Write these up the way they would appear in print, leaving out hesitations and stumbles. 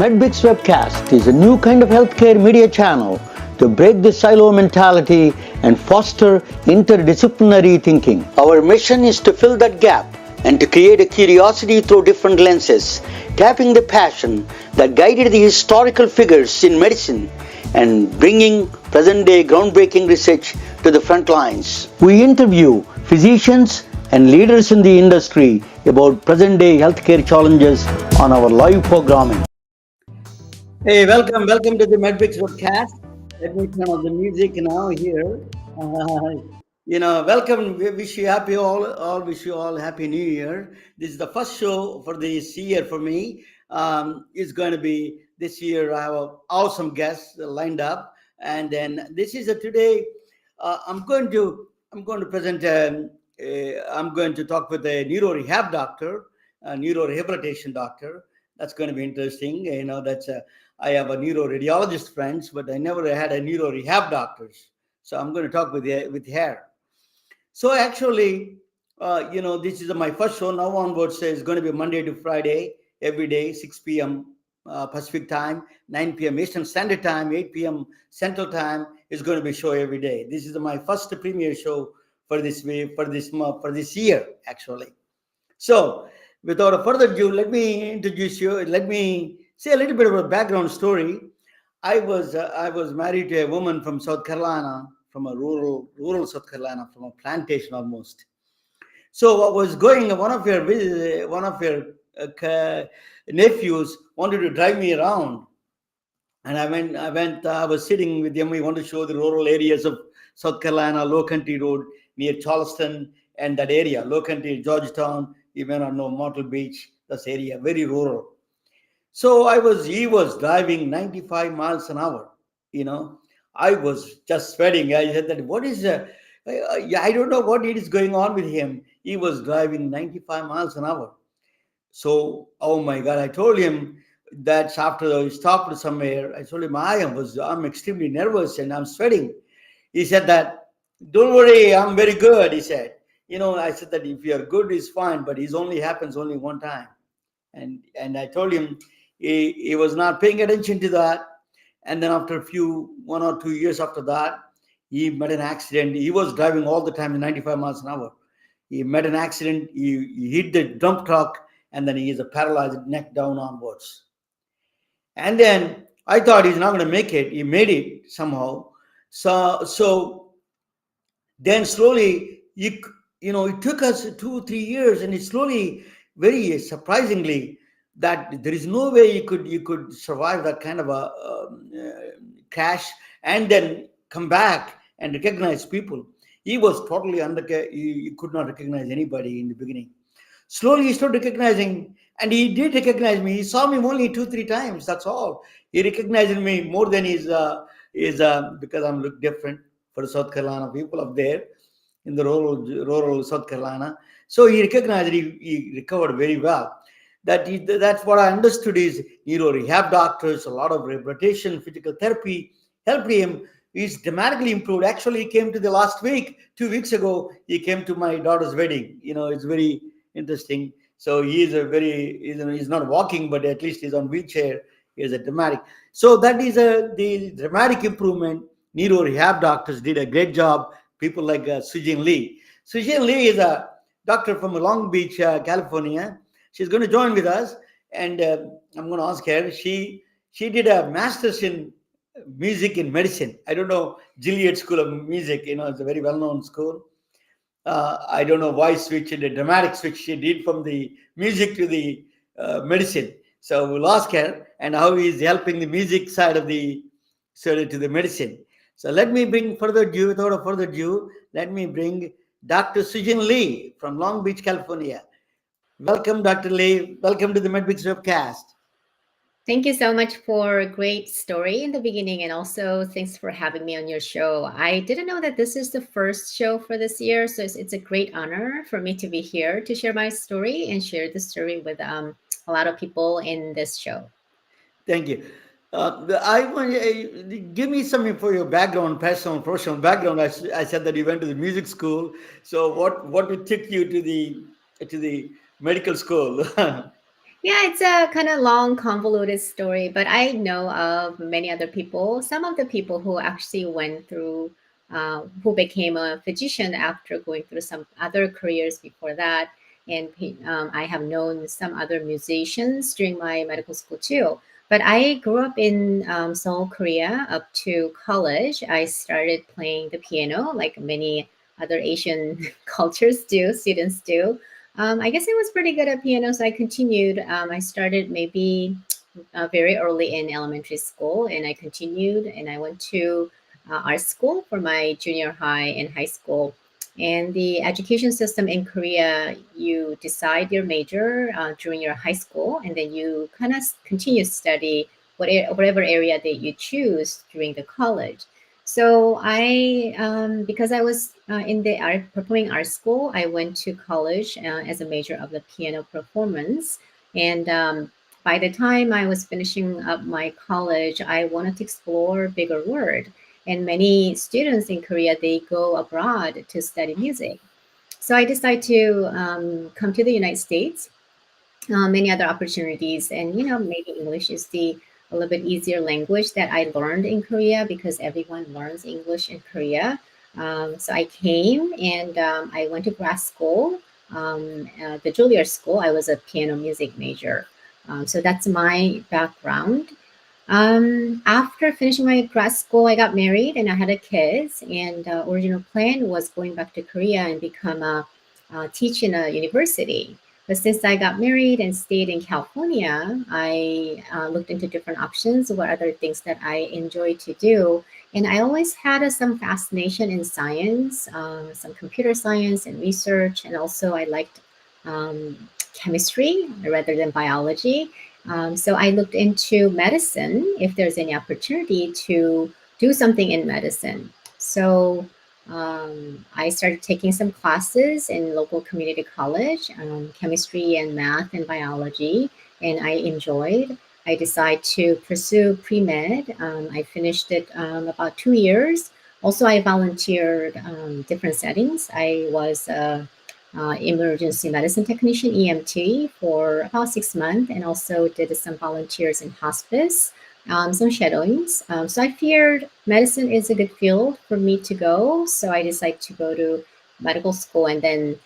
MedBricks Webcast is a new kind of healthcare media channel to break the silo mentality and foster interdisciplinary thinking. Our mission is to fill that gap and to create a curiosity through different lenses, tapping the passion that guided the historical figures in medicine and bringing present-day groundbreaking research to the front lines. We interview physicians and leaders in the industry about present-day healthcare challenges on our live programming. Hey, welcome to the MedBricks Podcast. Let me turn on the music now here. Welcome. We wish you happy wish you all happy New Year. This is the first show for this year for me. It's going to be this year. I have awesome guests lined up, and then this is today. I'm going to present. I'm going to talk with a neuro rehab doctor, a neuro rehabilitation doctor. That's going to be interesting. I have a neuroradiologist friends, but I never had a neuro rehab doctors. So I'm going to talk with her. So actually, this is my first show. Now onwards, it's going to be Monday to Friday, every day, 6 p.m. Pacific time, 9 p.m. Eastern Standard Time, 8 p.m. Central Time. Is going to be show every day. This is my first premiere show for this year, actually. So without further ado, let me introduce you. Let me say a little bit of a background story. I was married to a woman from South Carolina, from a rural South Carolina, from a plantation almost. So I was going. One of your nephews wanted to drive me around, and I went. I was sitting with them. We wanted to show the rural areas of South Carolina, Low Country Road near Charleston and that area, Low Country, Georgetown. You may not know Myrtle Beach. This area, very rural. So he was driving 95 miles an hour. I was just sweating. I said that, what is I don't know what it is going on with him. He was driving 95 miles an hour. So, oh my God, I told him that after he stopped somewhere, I told him I'm extremely nervous and I'm sweating. He said that, don't worry, I'm very good. He said, I said that if you're good, it's fine, but it only happens only one time. And I told him he was not paying attention to that. And then after 1 or 2 years after that, he met an accident. He was driving all the time at 95 miles an hour. He met an accident. He hit the dump truck, and then he is paralyzed, neck down onwards. And then I thought he's not going to make it. He made it somehow. So then slowly, it took us 2-3 years, and it slowly, very surprisingly, that there is no way you could survive that kind of a crash and then come back and recognize people. He was totally he could not recognize anybody in the beginning. Slowly he started recognizing, and he did recognize me. He saw me only 2-3 times. That's all. He recognized me more than his because I'm look different for the South Carolina people up there in the rural South Carolina. So he recognized. He recovered very well. That's what I understood is neuro rehab doctors, a lot of rehabilitation, physical therapy helped him. He's dramatically improved. Actually, he came to the last week, 2 weeks ago, he came to my daughter's wedding. It's very interesting. So he's not walking, but at least he's on wheelchair. He's a dramatic. So that is the dramatic improvement. Neuro rehab doctors did a great job. People like Sujin Lee. Sujin Lee is a doctor from Long Beach, California. She's going to join with us, and I'm going to ask her. She did a master's in music and medicine. I don't know, Gilead School of Music. It's a very well-known school. I don't know why the dramatic switch she did from the music to the medicine. So we'll ask her and how he's helping the music side of to the medicine. So let me bring without further ado, let me bring Dr. Sujin Lee from Long Beach, California. Welcome, Dr. Lee. Welcome to the MedBricks Webcast. Thank you so much for a great story in the beginning, and also thanks for having me on your show. I didn't know that this is the first show for this year, so it's a great honor for me to be here to share my story and share the story with a lot of people in this show. Thank you. I want give me something for your background, personal background. I said that you went to the music school. So what took you to the medical school? Yeah, it's a kind of long, convoluted story, but I know of many other people. Some of the people who actually went through, who became a physician after going through some other careers before that. And I have known some other musicians during my medical school too. But I grew up in Seoul, Korea up to college. I started playing the piano like many other Asian cultures do, students do. I guess I was pretty good at piano, so I continued. I started maybe very early in elementary school, and I continued, and I went to art school for my junior high and high school. And the education system in Korea, you decide your major during your high school, and then you kind of continue to study whatever area that you choose during the college. So because I was in the performing arts school, I went to college as a major of the piano performance. And by the time I was finishing up my college, I wanted to explore bigger world. And many students in Korea, they go abroad to study music. So I decided to come to the United States, many other opportunities. And, maybe English is the a little bit easier language that I learned in Korea because everyone learns English in Korea. So I came and I went to grad school, the Juilliard School. I was a piano music major. So that's my background. After finishing my grad school, I got married and I had a kids. And original plan was going back to Korea and become teach in a university. But since I got married and stayed in California, I looked into different options, what other things that I enjoy to do. And I always had some fascination in science, some computer science and research. And also I liked chemistry rather than biology. So I looked into medicine if there's any opportunity to do something in medicine. So I started taking some classes in local community college, chemistry and math and biology, and I enjoyed. I decided to pursue pre-med. I finished it about 2 years. Also, I volunteered different settings. I was emergency medicine technician, EMT, for about 6 months, and also did some volunteers in hospice, some shadowings. So I feared medicine is a good field for me to go. So I decided to go to medical school, and then,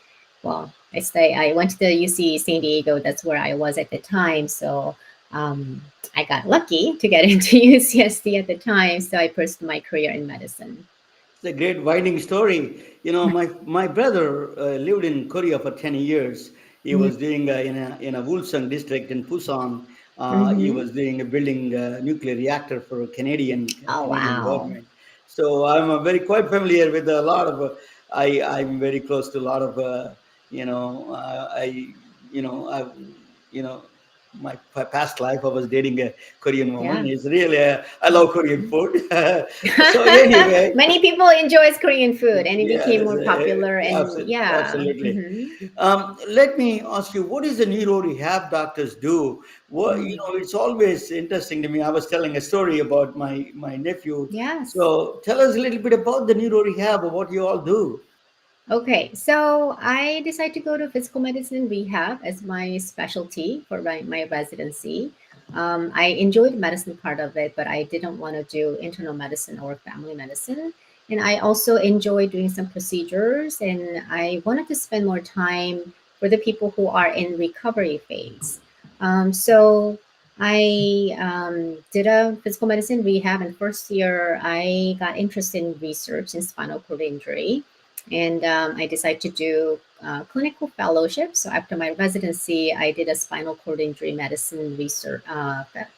well, I went to the UC San Diego. That's where I was at the time. So I got lucky to get into UCSD at the time. So I pursued my career in medicine. It's a great winding story. My brother lived in Korea for 10 years. He was doing in a Ulsan district in Busan. He Mm-hmm. was doing building a nuclear reactor for Oh, Canadian wow. government. So I'm very quite familiar with a lot of. I'm very close to a lot of. I I you know my past life. I was dating a Korean woman. Yeah. It's really I love Korean food. So anyway, Many people enjoys Korean food, and it yeah, became that's more popular. And yeah, absolutely. hmm Let me ask you, what is the neuro rehab doctors do? mm. It's always interesting to me. I was telling a story about my nephew. Yes. So tell us a little bit about the neuro rehab, what you all do. Okay, so I decided to go to physical medicine rehab as my specialty for my residency. I enjoyed the medicine part of it, but I didn't want to do internal medicine or family medicine. And I also enjoy doing some procedures, and I wanted to spend more time for the people who are in recovery phase. So I did a physical medicine rehab, and first year I got interested in research in spinal cord injury, and I decided to do clinical fellowship. So after my residency, I did a spinal cord injury medicine research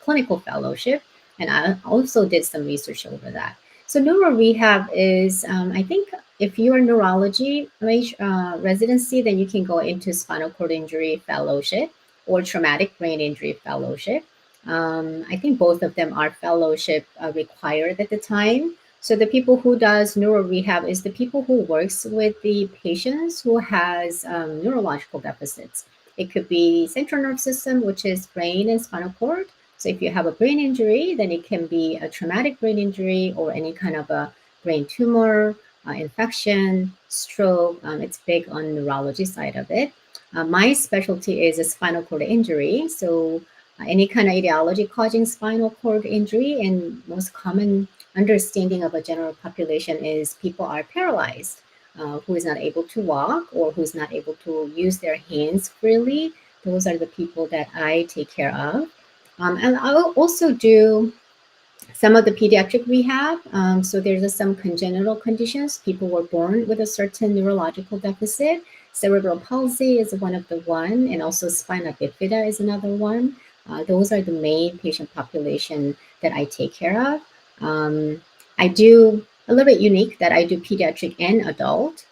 clinical fellowship, and I also did some research over that. So neuro rehab is, I think, if you're a neurology residency, then you can go into spinal cord injury fellowship or traumatic brain injury fellowship. I think both of them are fellowship required at the time. So the people who does neuro rehab is the people who works with the patients who has neurological deficits. It could be central nerve system, which is brain and spinal cord. So if you have a brain injury, then it can be a traumatic brain injury or any kind of a brain tumor, infection, stroke. It's big on neurology side of it. My specialty is a spinal cord injury. So any kind of etiology causing spinal cord injury, and most common understanding of a general population is people are paralyzed, who is not able to walk or who's not able to use their hands freely. Those are the people that I take care of. And I'll also do some of the pediatric rehab. So there's some congenital conditions. People were born with a certain neurological deficit. Cerebral palsy is one of the one, and also spina bifida is another one. Those are the main patient population that I take care of. I do a little bit unique that I do pediatric and adult.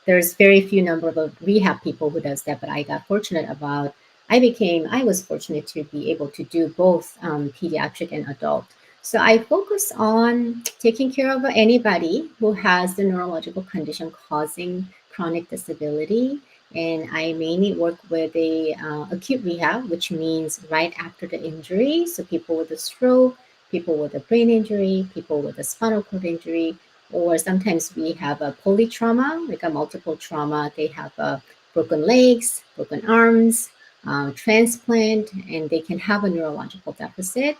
There's very few number of rehab people who does that, but I got fortunate about I was fortunate to be able to do both pediatric and adult. So I focus on taking care of anybody who has the neurological condition causing chronic disability. And I mainly work with a acute rehab, which means right after the injury. So people with a stroke, people with a brain injury, people with a spinal cord injury, or sometimes we have a polytrauma, like a multiple trauma. They have broken legs, broken arms, transplant, and they can have a neurological deficit.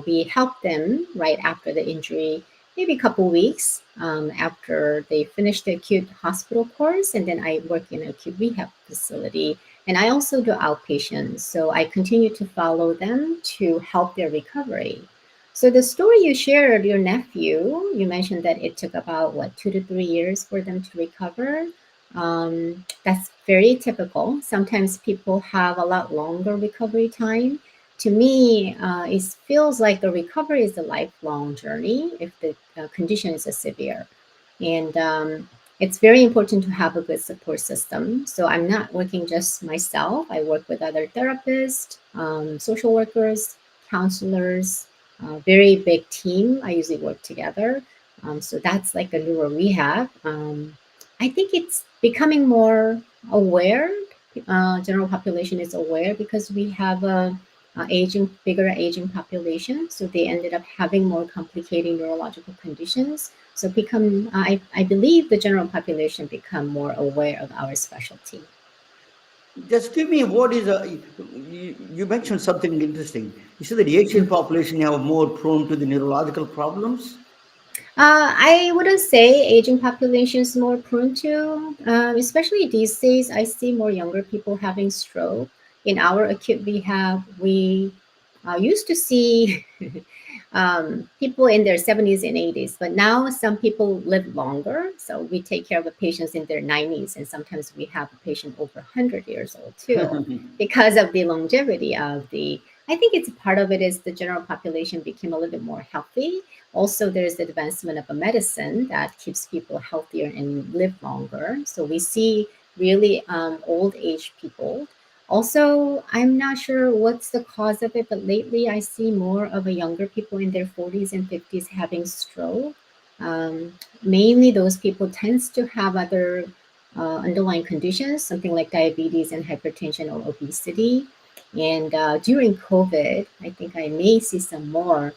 We help them right after the injury, maybe a couple weeks after they finish the acute hospital course, and then I work in an acute rehab facility. And I also do outpatients, so I continue to follow them to help their recovery. So the story you shared, your nephew, you mentioned that it took about what 2 to 3 years for them to recover. That's very typical. Sometimes people have a lot longer recovery time. To me, it feels like the recovery is a lifelong journey if the condition is severe. And it's very important to have a good support system. So I'm not working just myself. I work with other therapists, social workers, counselors, very big team. I usually work together. So that's like a neuro rehab. I think it's becoming more aware. General population is aware because we have a bigger aging population. So they ended up having more complicating neurological conditions. So I believe the general population become more aware of our specialty. Just give me what is a. You mentioned something interesting. You said that the Asian population are more prone to the neurological problems. I wouldn't say aging population is more prone to, especially these days. I see more younger people having stroke. In our acute rehab, we used to see people in their 70s and 80s, but now some people live longer. So we take care of the patients in their 90s, and sometimes we have a patient over 100 years old too, because of the longevity of the. I think it's part of it is the general population became a little bit more healthy. Also, there's the advancement of a medicine that keeps people healthier and live longer. So we see really old age people. Also, I'm not sure what's the cause of it, but lately I see more of a younger people in their 40s and 50s having stroke. Mainly those people tends to have other underlying conditions, something like diabetes and hypertension or obesity. And during COVID, I think I may see some more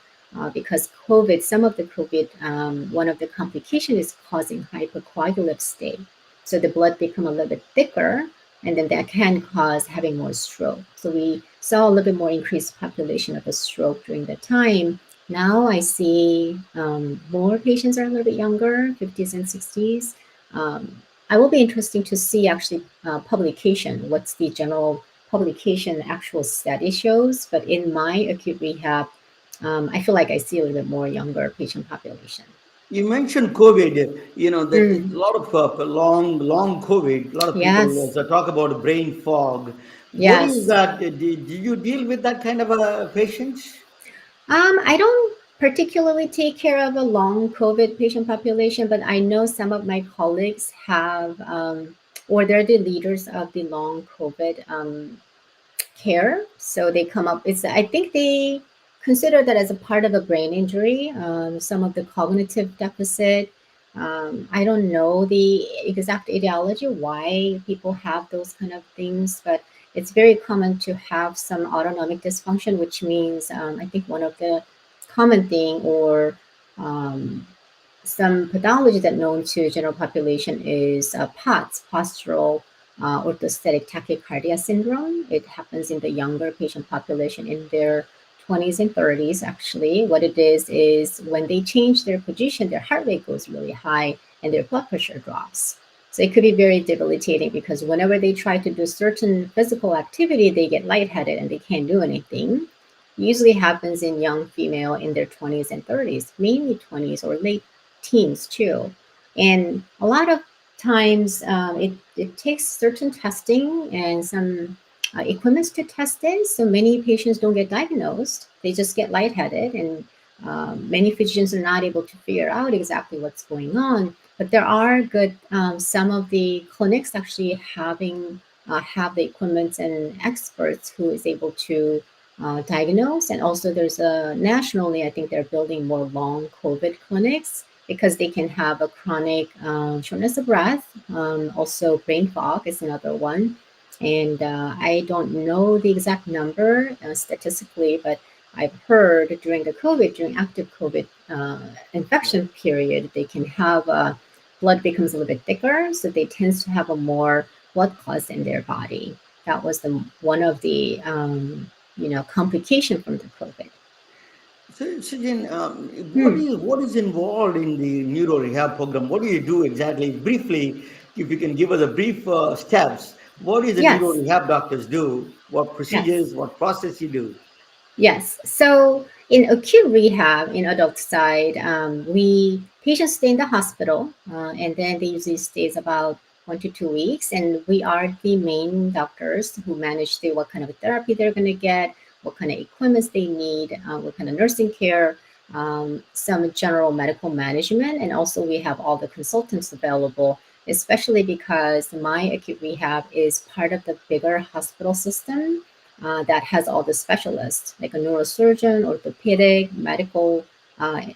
because COVID, some of the COVID, one of the complications is causing hypercoagulative state. So the blood become a little bit thicker, and then that can cause having more stroke. So we saw a little bit more increased population of a stroke during that time. Now I see more patients are a little bit younger, 50s and 60s. I will be interesting to see actually publication. What's the general publication actual study shows? But in my acute rehab, I feel like I see a little bit more younger patient population. You mentioned COVID. You know that a Mm, lot of long COVID. A lot of people yes, talk about brain fog. What is yes. that? Do you deal with that kind of patients? I don't particularly take care of a long COVID patient population, but I know some of my colleagues have, or they're the leaders of the long COVID care. So they come up. It's I think they consider that as a part of a brain injury. Some of the cognitive deficit. I don't know the exact etiology why people have those kind of things, but it's very common to have some autonomic dysfunction, which means I think one of the common thing or um, some pathology that known to general population is POTS, postural orthostatic tachycardia syndrome. It happens in the younger patient population in their 20s and 30s, actually. What it is when they change their position, their heart rate goes really high and their blood pressure drops. So it could be very debilitating because whenever they try to do certain physical activity, they get lightheaded and they can't do anything. Usually happens in young female in their 20s and 30s, mainly 20s or late teens too. And a lot of times it takes certain testing and some equipments to test it. So many patients don't get diagnosed. They just get lightheaded, and many physicians are not able to figure out exactly what's going on. But there are good, some of the clinics actually have the equipment and experts who is able to diagnose. And also there's a nationally, I think they're building more long COVID clinics because they can have a chronic shortness of breath. Also, brain fog is another one. And I don't know the exact number statistically, but I've heard during the COVID, during active COVID infection period, they can have blood becomes a little bit thicker, so they tend to have a more blood clots in their body. That was the one of the complication from the COVID. So, Sujin, Hmm. what is involved in the neuro rehab program? What do you do exactly? Briefly, if you can give us a brief steps, what is the neuro Yes. rehab doctors do? What Yes. procedures, what process you do? Yes. So in acute rehab in adult side, we patients stay in the hospital, and then they usually stays about 1 to 2 weeks, and we are the main doctors who manage what kind of therapy they're going to get, what kind of equipments they need, what kind of nursing care, some general medical management, and also we have all the consultants available. Especially because my acute rehab is part of the bigger hospital system that has all the specialists, like a neurosurgeon, orthopedic, medical,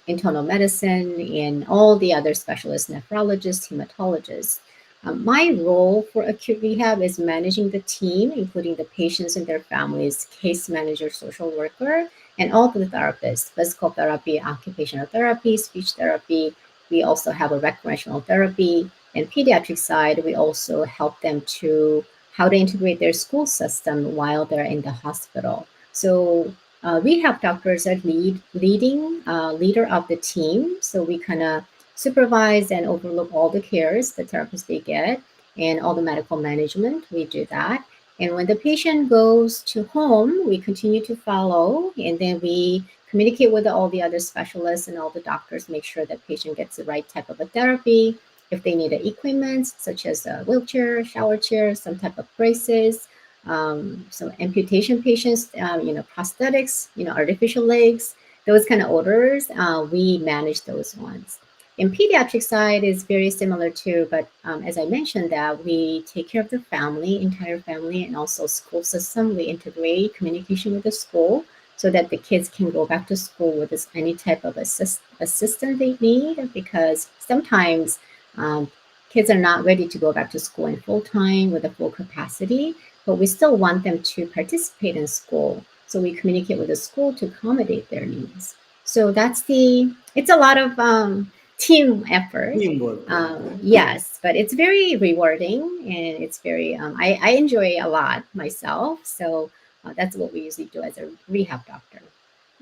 internal medicine, and all the other specialists, nephrologists, hematologists. My role for acute rehab is managing the team, including the patients and their families, case manager, social worker, and all the therapists, physical therapy, occupational therapy, speech therapy. We also have a recreational therapy. And pediatric side, we also help them to how to integrate their school system while they're in the hospital. So rehab doctors are leading leader of the team. So we kind of supervise and overlook all the cares the therapists they get and all the medical management. We do that. And when the patient goes to home, we continue to follow, and then we communicate with all the other specialists and all the doctors, make sure that patient gets the right type of a therapy, if they need equipment such as a wheelchair, shower chair, some type of braces, some amputation patients, prosthetics, artificial legs, those kind of orders, we manage those ones. In pediatric side is very similar too, but as I mentioned that we take care of the family, entire family, and also school system. We integrate communication with the school so that the kids can go back to school with any type of assistance they need, because sometimes um, kids are not ready to go back to school in full time with a full capacity, but we still want them to participate in school. So we communicate with the school to accommodate their needs. So it's a lot of team effort. Teamwork. Yes, but it's very rewarding and it's very, I enjoy a lot myself. So that's what we usually do as a rehab doctor.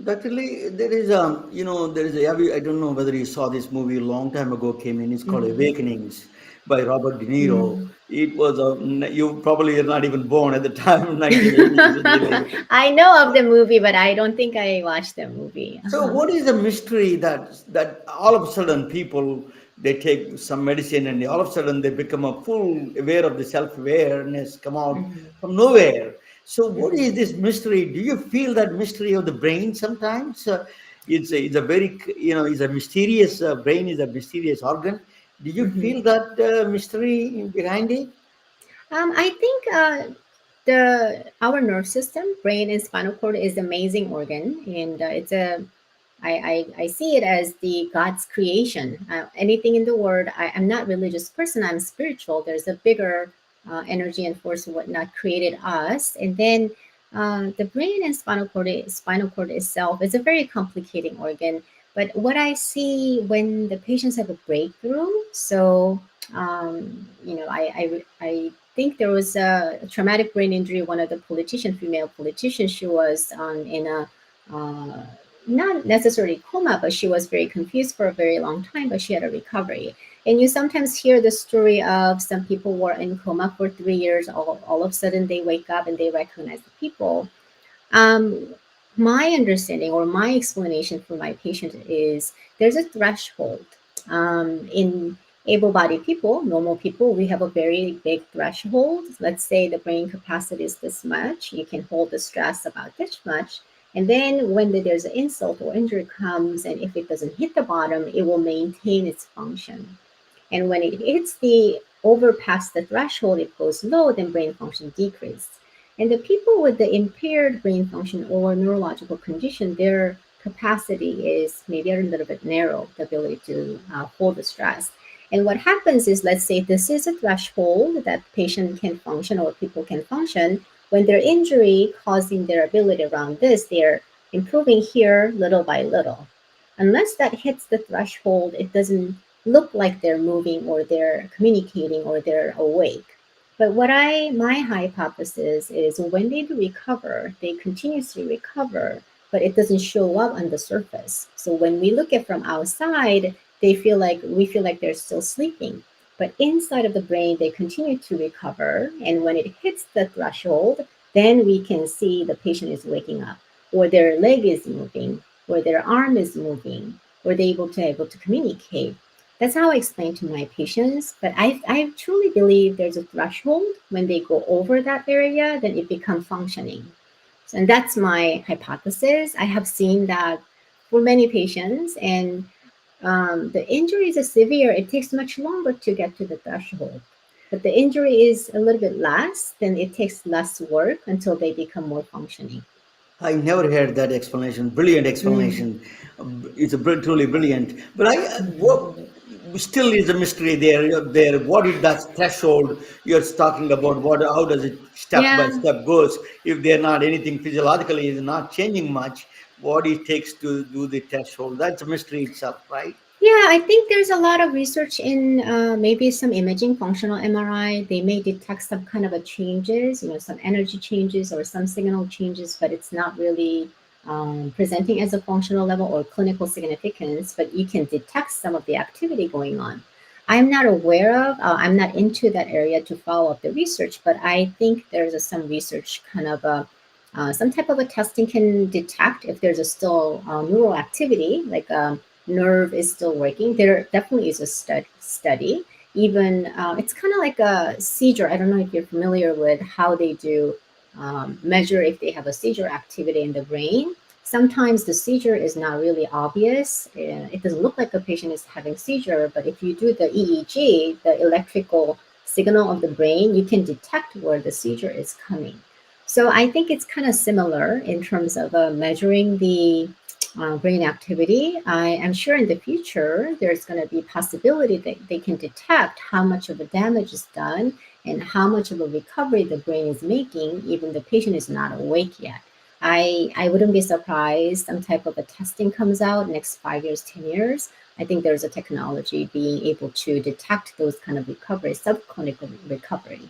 Actually, there is I don't know whether you saw this movie a long time ago came in. It's called Mhm. Awakenings by Robert De Niro. Mm. It was you probably are not even born at the time, 1980s, really. I know of the movie, but I don't think I watched the movie. So, Uh-huh. what is the mystery that all of a sudden people they take some medicine and all of a sudden they become a full aware of the self awareness come out Mhm. from nowhere? So, what is Mhm. this mystery? Do you feel that mystery of the brain sometimes? It's a very it's a mysterious brain is a mysterious organ. Do you Mhm. feel that mystery behind it? I think the our nerve system, brain and spinal cord, is an amazing organ, and it's a I see it as the God's creation. Anything in the world, I'm not religious person. I'm spiritual. There's a bigger energy and force and whatnot created us, and then the brain and spinal cord itself is a very complicating organ. But what I see when the patients have a breakthrough, so think there was a traumatic brain injury. One of the female politicians, she was in a not necessarily coma, but she was very confused for a very long time, but she had a recovery. And you sometimes hear the story of some people were in coma for 3 years, all of a sudden they wake up and they recognize the people. um, my understanding or my explanation for my patient is there's a threshold. In able-bodied people, normal people, we have a very big threshold. Let's say the brain capacity is this much. You can hold the stress about this much. And then when there's an insult or injury comes, and if it doesn't hit the bottom, it will maintain its function. And when it hits the overpass the threshold, it goes low, then brain function decreases. And the people with the impaired brain function or neurological condition, their capacity is maybe a little bit narrow, the ability to hold the stress. And what happens is, let's say this is a threshold that patient can function or people can function. When their injury causing their ability around this, they're improving here little by little. Unless that hits the threshold, it doesn't look like they're moving or they're communicating or they're awake. But my hypothesis is when they do recover, they continuously recover, but it doesn't show up on the surface. So when we look at from outside, we feel like they're still sleeping. But inside of the brain, they continue to recover. And when it hits the threshold, then we can see the patient is waking up, or their leg is moving, or their arm is moving, or they're able to communicate. That's how I explain to my patients. But I truly believe there's a threshold. When they go over that area, then it becomes functioning. And that's my hypothesis. I have seen that for many patients, and the injury is severe. It takes much longer to get to the threshold. But the injury is a little bit less, then it takes less work until they become more functioning. I never heard that explanation. Brilliant Mm. explanation. It's truly brilliant. But what still is a mystery there. There, what is that threshold you're talking about? How does it step by Yeah. step goes? If they're not anything physiologically is not changing much, what it takes to do the threshold? That's a mystery itself, right? Yeah, I think there's a lot of research in maybe some imaging, functional MRI. They may detect some kind of a changes, some energy changes or some signal changes, but it's not really presenting as a functional level or clinical significance, but you can detect some of the activity going on. I'm not aware of, I'm not into that area to follow up the research, but I think there's some research kind of some type of a testing can detect if there's a still neural activity, like nerve is still working. There definitely is a study. Even it's kind of like a seizure. I don't know if you're familiar with how they do measure if they have a seizure activity in the brain. Sometimes the seizure is not really obvious. It doesn't look like a patient is having seizure, but if you do the EEG, the electrical signal of the brain, you can detect where the seizure is coming. So I think it's kind of similar in terms of measuring the brain activity. I am sure in the future there's going to be possibility that they can detect how much of the damage is done and how much of a recovery the brain is making, even the patient is not awake yet. I wouldn't be surprised some type of a testing comes out next 5 years, 10 years. I think there's a technology being able to detect those kind of recovery, subclinical recovery.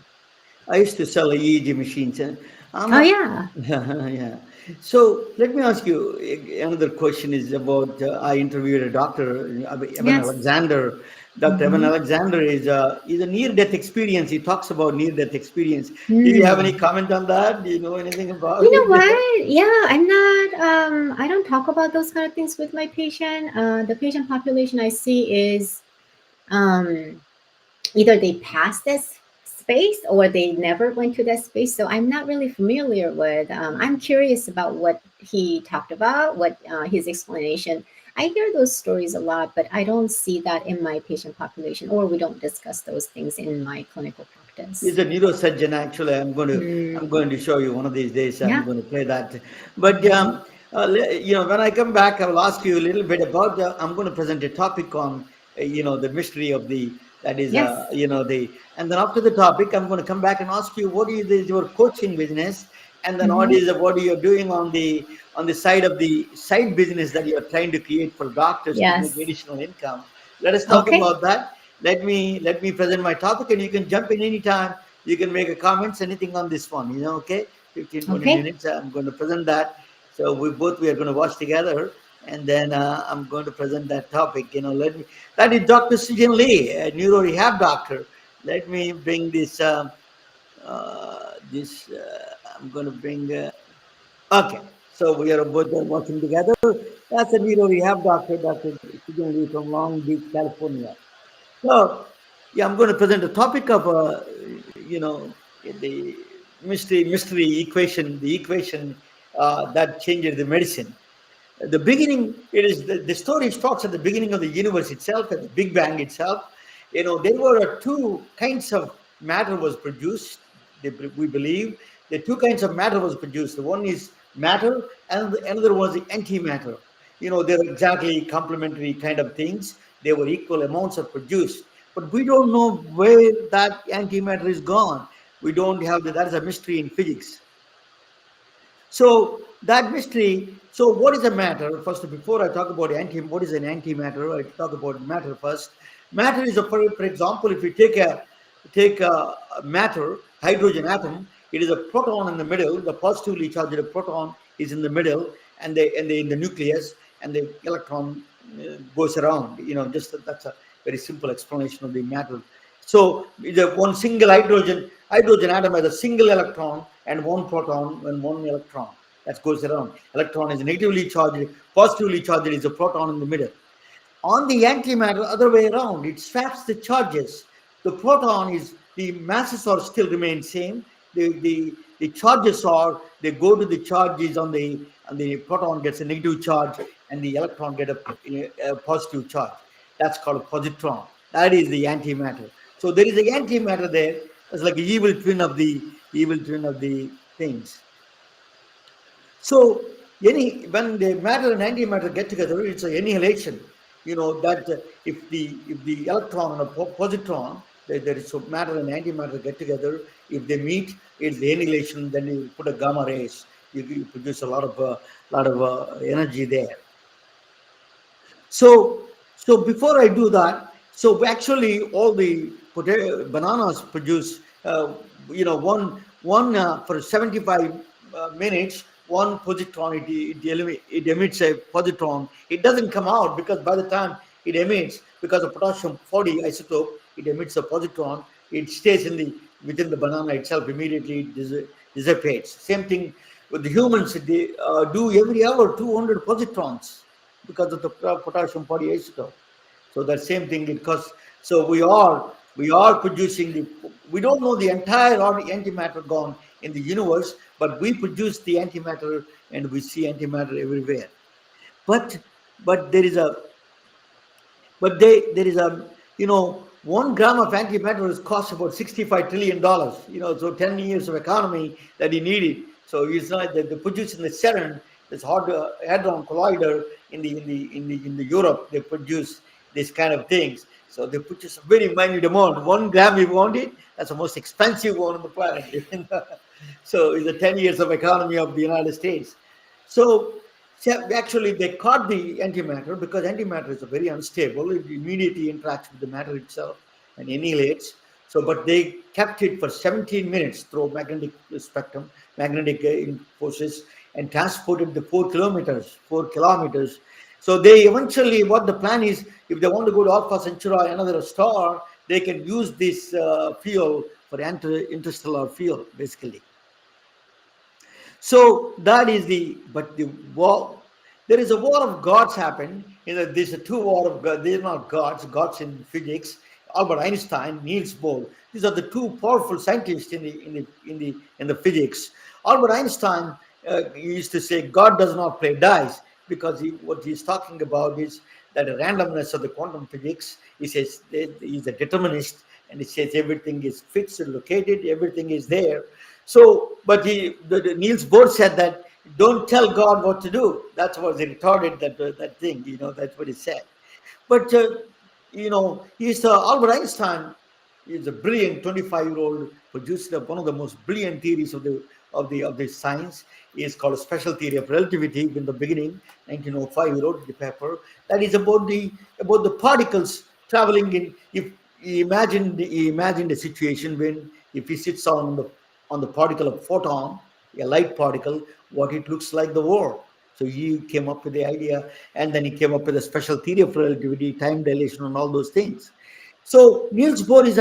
I used to sell EEG machines, and I'm Oh not. yeah. Yeah. So let me ask you another question. Is about I interviewed a doctor, Evan Yes. Alexander. Dr. Evan Mm-hmm. Alexander is a near-death experience. He talks about near-death experience. Do you have any Hmm. comment on that? Do you know anything about You know it? what? Yeah, I'm not, I don't talk about those kind of things with my patient. The patient population I see is um, either they passed this space or they never went to that space. So I'm not really familiar with, I'm curious about what he talked about, what his explanation. I hear those stories a lot, but I don't see that in my patient population, or we don't discuss those things in my clinical practice. He's a neurosurgeon. Actually, I'm Mm, going to show you one of these days. I'm yeah. going to play that. But Hmm. when I come back, I will ask you a little bit about. I'm going to present a topic on the mystery of the that is Yes. and then after the topic, I'm going to come back and ask you what is your coaching business, and then Hmm. what are you doing on the side of the side business that you're trying to create for doctors to make Yes. additional income. Let us talk Okay. about that. Let me present my topic, and you can jump in anytime. You can make a comments, anything on this one, okay? 15, 20 Okay. minutes. I'm going to present that. So we are going to watch together, and then I'm going to present that topic. That is Dr. Sujin Lee, a neuro rehab doctor. Let me bring I'm going to bring, okay. So we are both watching together. That's a neuro rehab doctor, Dr. Sujin Lee from Long Beach, California. So, yeah, I'm going to present the topic of, the mystery equation, the equation that changes the medicine. The beginning, it is the story starts at the beginning of the universe itself, at the Big Bang itself. There were two kinds of matter was produced. We believe the two kinds of matter was produced. The one is matter, and the another was the antimatter. They're exactly complementary kind of things. They were equal amounts of produced, but we don't know where that antimatter is gone. We don't have that is a mystery in physics. So that mystery. So what is a matter? First, before I talk about what is an antimatter, I talk about matter first. Matter is for example, if you take a matter, hydrogen atom, it is a proton in the middle. The positively charged proton is in the middle, and they in the nucleus, and the electron goes around. That's a very simple explanation of the matter. So the one single hydrogen atom has a single electron and one proton and one electron that goes around. Electron is negatively charged, positively charged is a proton in the middle. On the antimatter, other way around, it swaps the charges. The masses are still remain same. The charges they go to the charges on the proton gets a negative charge and the electron get a positive charge. That's called a positron. That is the antimatter. So there is an antimatter there. It's like an evil twin of the things. So when the matter and antimatter get together, it's an annihilation. That if the electron and a positron, there is so matter and antimatter get together. If they meet, it's the annihilation. Then you put a gamma rays. You produce a lot of energy there. So before I do that, so actually all the bananas produce, one for 75 minutes, one positron, it emits a positron. It doesn't come out because by the time it emits, because of potassium 40 isotope, it emits a positron. It stays within the banana itself. Immediately it dissipates. Same thing with the humans. They do every hour 200 positrons because of the potassium 40 isotope. So that same thing it costs. So we are producing we don't know the entire antimatter gone in the universe, but we produce the antimatter and we see antimatter everywhere. But there is a 1 gram of antimatter is cost about $65 trillion. So 10 years of economy that he needed. So it's not that they produce in the CERN, this hadron collider in the Europe. They produce these kind of things. So they produce a very minute amount. 1 gram we want it. That's the most expensive one on the planet. So it's the 10 years of economy of the United States. So actually, they caught the antimatter because antimatter is very unstable. It immediately interacts with the matter itself and annihilates. So, but they kept it for 17 minutes through magnetic spectrum, magnetic forces, and transported the 4 kilometers. So they eventually, what the plan is, if they want to go to Alpha Centauri, another star, they can use this fuel for interstellar fuel, basically. So that is but the war. There is a war of gods happened. There's a two war of gods. They're not gods in physics. Albert Einstein, Niels Bohr. These are the two powerful scientists in the physics. Albert Einstein used to say God does not play dice because what he's talking about is that the randomness of the quantum physics. He says he's a determinist, and he says everything is fixed and located, everything is there. So, but Niels Bohr said that don't tell God what to do. That's what he retarded that thing. That's what he said. But he's Albert Einstein. He's a brilliant 25-year-old produced one of the most brilliant theories of the science. Is called a special theory of relativity. In the beginning, 1905, he wrote the paper that is about the particles traveling in. If he imagined a situation when if he sits on the particle of photon, a light particle, what it looks like the world. So he came up with the idea, and then he came up with a special theory of relativity, time dilation, and all those things. So Niels Bohr is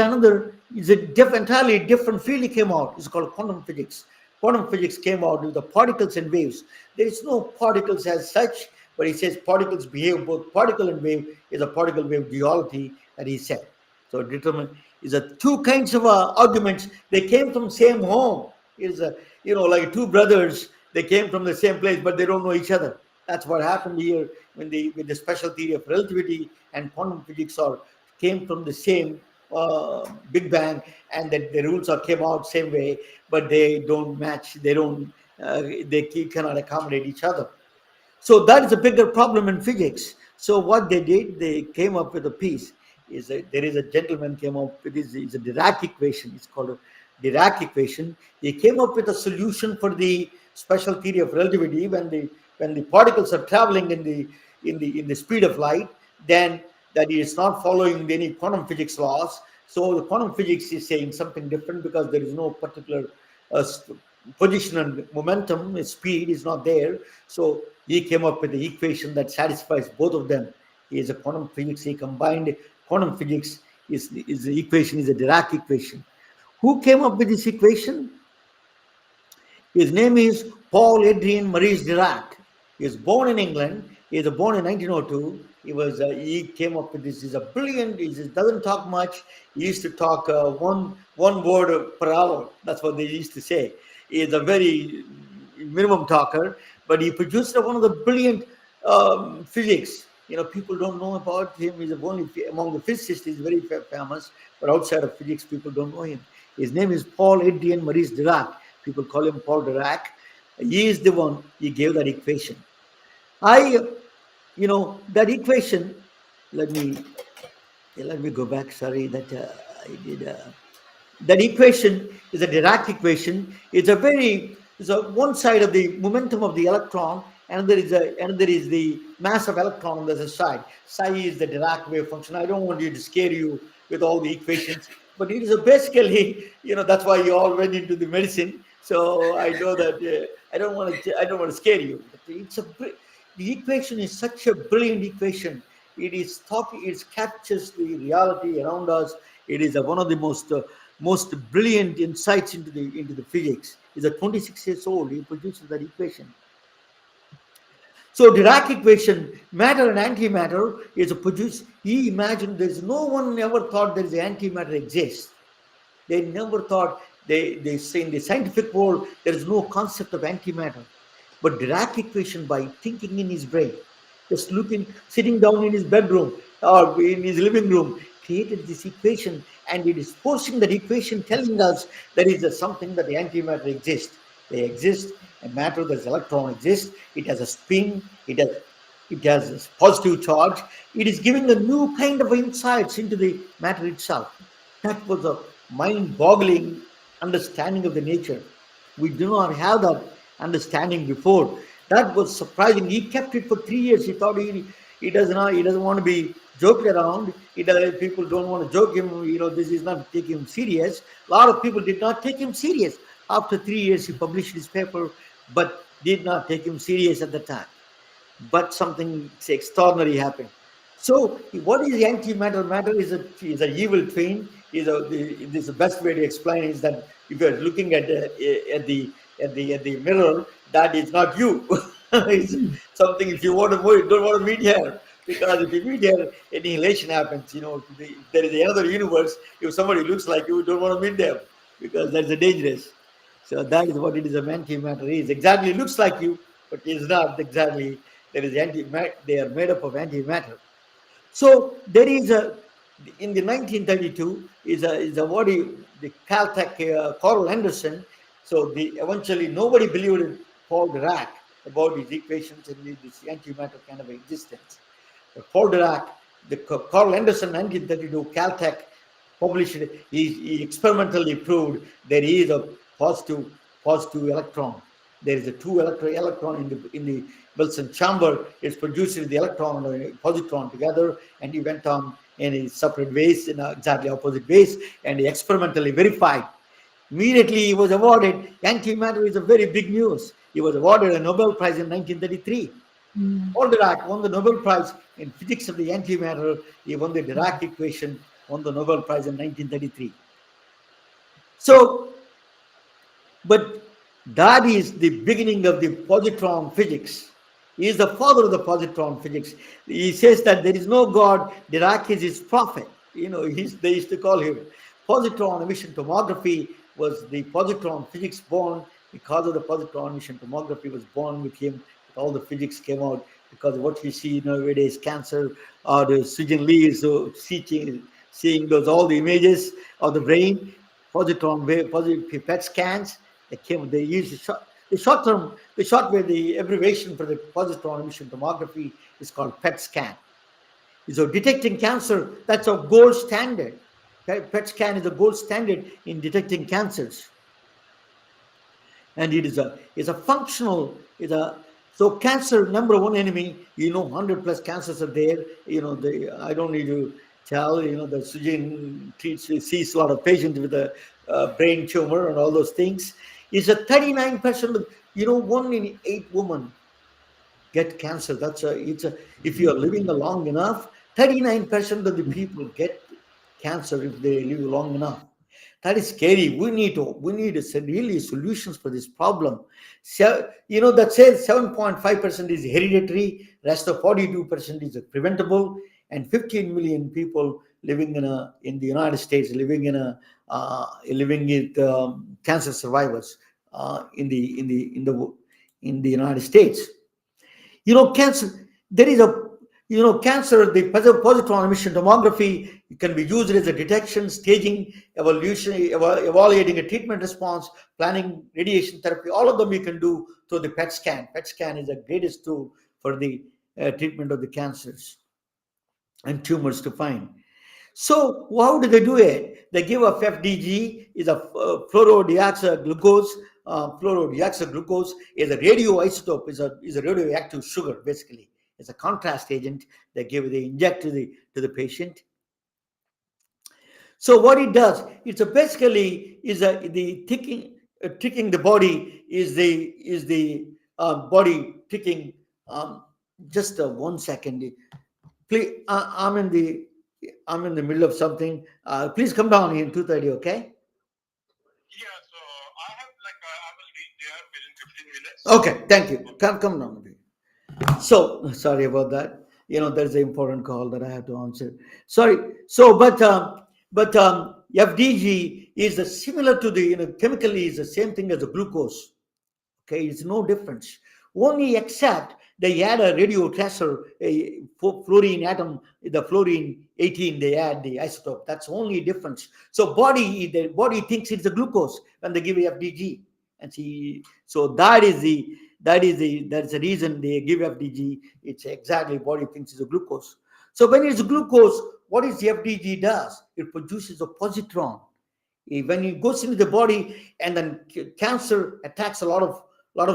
entirely different field. He came out. It's called quantum physics. Quantum physics came out with the particles and waves. There is no particles as such, but he says particles behave, both particle and wave is a particle wave duality that he said. So determine is a two kinds of arguments. They came from same home. Is like two brothers. They came from the same place, but they don't know each other. That's what happened here with the special theory of relativity and quantum physics came from the same Big Bang, and that the rules came out same way, but they don't match. They cannot accommodate each other. So that is a bigger problem in physics. So what they did, they came up with a piece. There is a gentleman came up with this. It's a Dirac equation. It's called a Dirac equation. They came up with a solution for the special theory of relativity when the particles are traveling in the speed of light, then that is not following any quantum physics laws. So the quantum physics is saying something different because there is no particular position and momentum. Speed is not there. So he came up with the equation that satisfies both of them. He is a quantum physics. He combined quantum physics. Is the equation is a Dirac equation. Who came up with this equation? His name is Paul Adrien Maurice Dirac. He was born in England. He was born in 1902. He came up with this. He's a brilliant. He doesn't talk much. He used to talk one word per hour. That's what they used to say. He is a very minimum talker, but he produced one of the brilliant physics. People don't know about him. He's only among the physicists. He's very famous, but outside of physics, people don't know him. His name is Paul Adrien Maurice Dirac. People call him Paul Dirac. He is the one. He gave that equation. That equation. Let me go back. Sorry that I did. That equation is a Dirac equation. It's one side of the momentum of the electron, and there is the mass of electron on the other side. Psi is the Dirac wave function. I don't want you to scare you with all the equations, but it is basically, that's why you all went into the medicine. So I know that I don't want to scare you. The equation is such a brilliant equation. It captures the reality around us. It is one of the most brilliant insights into the physics. He's 26 years old. He produces that equation. So Dirac equation, matter and antimatter is produced. He imagined no one ever thought there is antimatter exists. They never thought. They say in the scientific world there is no concept of antimatter. But Dirac equation, by thinking in his brain, just sitting down in his bedroom or in his living room, created this equation, and it is forcing that equation, telling us there is something that the antimatter exists. They exist, and matter, there's electron exists. It has a spin. It has a positive charge. It is giving a new kind of insights into the matter itself. That was a mind-boggling understanding of the nature. We do not have that understanding before. That was surprising. He kept it for 3 years. He thought he doesn't want to be joked around. People don't want to joke him. This is not taking him serious. A lot of people did not take him serious. After 3 years, he published his paper, but did not take him serious at the time. But something extraordinary happened. So, what is antimatter? Matter is an evil twin. The best way to explain is that if you are looking at the mirror, that is not you. It's something. If you want to move, don't want to meet here, because if you meet here, annihilation happens. There is another universe. If somebody looks like you, don't want to meet them because that's dangerous. So that is what it is. A antimatter is exactly looks like you, but is not exactly. There is antimatter. They are made up of antimatter. So there is in the 1932 the Caltech Carl Henderson. So eventually nobody believed in Paul Dirac about his equations and this antimatter kind of existence. But Paul Dirac, Carl Henderson, 1932 Caltech published it. He experimentally proved there is a positive electron. There is a two electron in the Wilson chamber. It's producing the electron and the positron together, and he went on in a separate ways, in exactly opposite ways, and he experimentally verified. Immediately he was awarded, antimatter is a very big news. He was awarded a Nobel Prize in 1933. Mm. Paul Dirac won the Nobel Prize in physics of the antimatter. He won the Dirac equation, won the Nobel Prize in 1933. So, but that is the beginning of the positron physics. He is the father of the positron physics. He says that there is no God. Dirac is his prophet. They used to call him. Positron emission tomography was the positron physics born because of the positron emission tomography was born with him. All the physics came out because what you see nowadays, cancer, or the Sujin Lee is seeing those all the images of the brain, positron wave, positive PET scans. They use the short way, the abbreviation for the positron emission tomography is called PET scan. So detecting cancer, that's a gold standard. PET scan is a gold standard in detecting cancers. And it is a functional, so cancer, number one enemy, 100 plus cancers are there. I don't need to tell, the Sujin sees a lot of patients with a brain tumor and all those things. Is a 39%, 1 in 8 women get cancer. If you are living long enough, 39% of the people get cancer if they live long enough. That is scary. We need really solutions for this problem. So, that says 7.5% is hereditary, rest of 42% is preventable, and 15 million people living in the United States living with cancer survivors in the United States. Cancer, there is cancer, the positron emission tomography can be used as a detection, staging, evaluating a treatment response, planning radiation therapy. All of them you can do through the PET scan. PET scan is the greatest tool for the treatment of the cancers and tumors to find. So how do they do it? They give a FDG, is a fluorodeoxyglucose. Fluorodeoxyglucose is a radioisotope, is a radioactive sugar, basically. It's a contrast agent they inject to the patient. So what it does, it's basically the ticking the body is the body ticking. Just 1 second, please. I'm in the middle of something. Please come down here in 2:30, okay? Yeah, so I will reach there within 15 minutes. Okay, thank you. Come down. So sorry about that. There's an important call that I have to answer. Sorry. So, but FDG is similar to the chemically is the same thing as the glucose. Okay, it's no difference. Only except they add a radio tracer, a fluorine atom, the fluorine 18, they add the isotope. That's only difference. So the body thinks it's a glucose when they give FDG. And see, so that's the reason they give FDG. It's exactly body thinks it's a glucose. So when it's glucose, what is the FDG does? It produces a positron. When it goes into the body, and then cancer attacks a lot of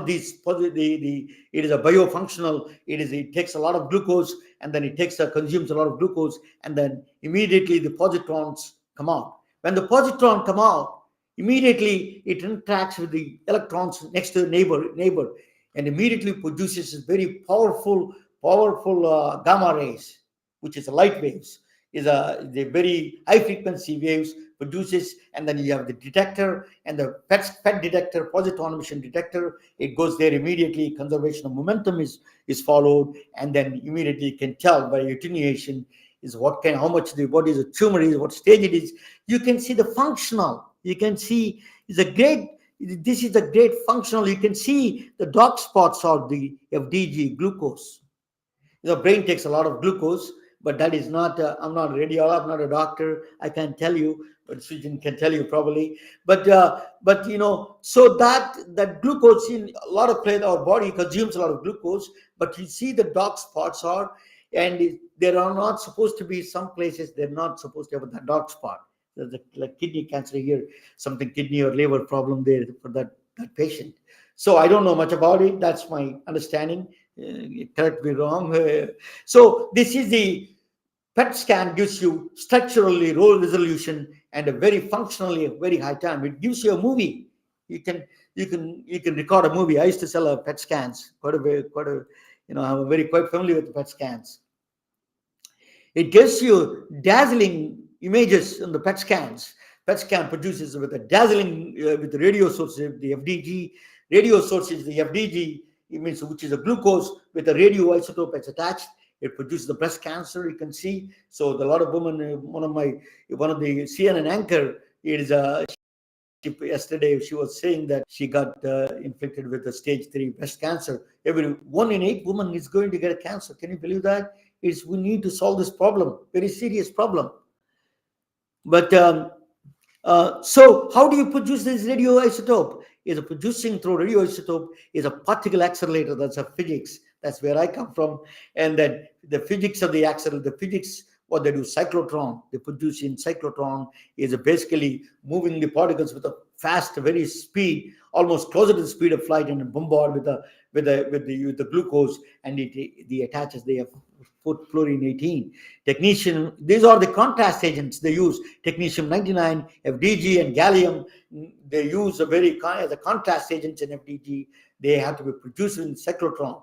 these it is a biofunctional, it takes a lot of glucose, and then it consumes a lot of glucose, and then immediately the positrons come out. When the positron come out, immediately it interacts with the electrons next to the neighbor, and immediately produces very powerful gamma rays, which is light waves, is the very high frequency waves produces. And then you have the detector, and the PET detector, positron emission detector. It goes there immediately. Conservation of momentum is followed, and then immediately you can tell by attenuation is how much what is a tumor is, what stage it is. You can see the functional. You can see this is a great functional. You can see the dark spots are the FDG glucose. The brain takes a lot of glucose, but that is not. I'm not a radiologist. I'm not a doctor. I can't tell you, but Sujin can tell you probably. But so that glucose in a lot of places, our body consumes a lot of glucose. But you see the dark spots are, and there are not supposed to be some places. They're not supposed to have that dark spot. There's like kidney cancer here, something kidney or liver problem there for that patient. So I don't know much about it. That's my understanding. Correct me wrong. So this is the PET scan gives you structurally low resolution and a very functionally a very high time. It gives you a movie. You can record a movie. I used to sell PET scans I'm very quite familiar with the PET scans. It gives you dazzling images in the PET scans. PET scan produces with a dazzling with the radio source, the FDG. Radio source is the FDG, it means which is a glucose with a radioisotope that's attached. It produces the breast cancer. You can see. So a lot of women. One of the CNN anchor is yesterday she was saying that she got inflicted with a stage 3 breast cancer. Every 1 in 8 women is going to get a cancer. Can you believe that? We need to solve this problem, very serious problem. But so how do you produce this radioisotope? Is producing through radioisotope is a particle accelerator. That's a physics. That's where I come from. And then the physics of the accelerator, the physics, what they do, cyclotron, they produce in cyclotron is basically moving the particles with a fast, very speed, almost closer to the speed of light, and bombard with the glucose, and it attaches the fluorine 18. Technetium, these are the contrast agents they use. Technetium 99, FDG, and gallium. They use as a contrast agents in FDG. They have to be produced in cyclotron.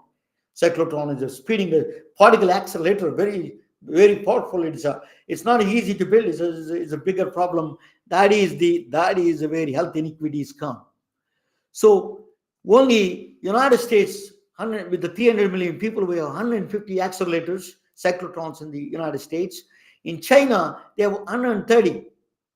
Cyclotron is a speeding a particle accelerator, very, very powerful. It's not easy to build. It's a bigger problem. That is where health inequities come. So only United States, with the 300 million people, we have 150 accelerators, cyclotrons in the United States. In China, they have 130.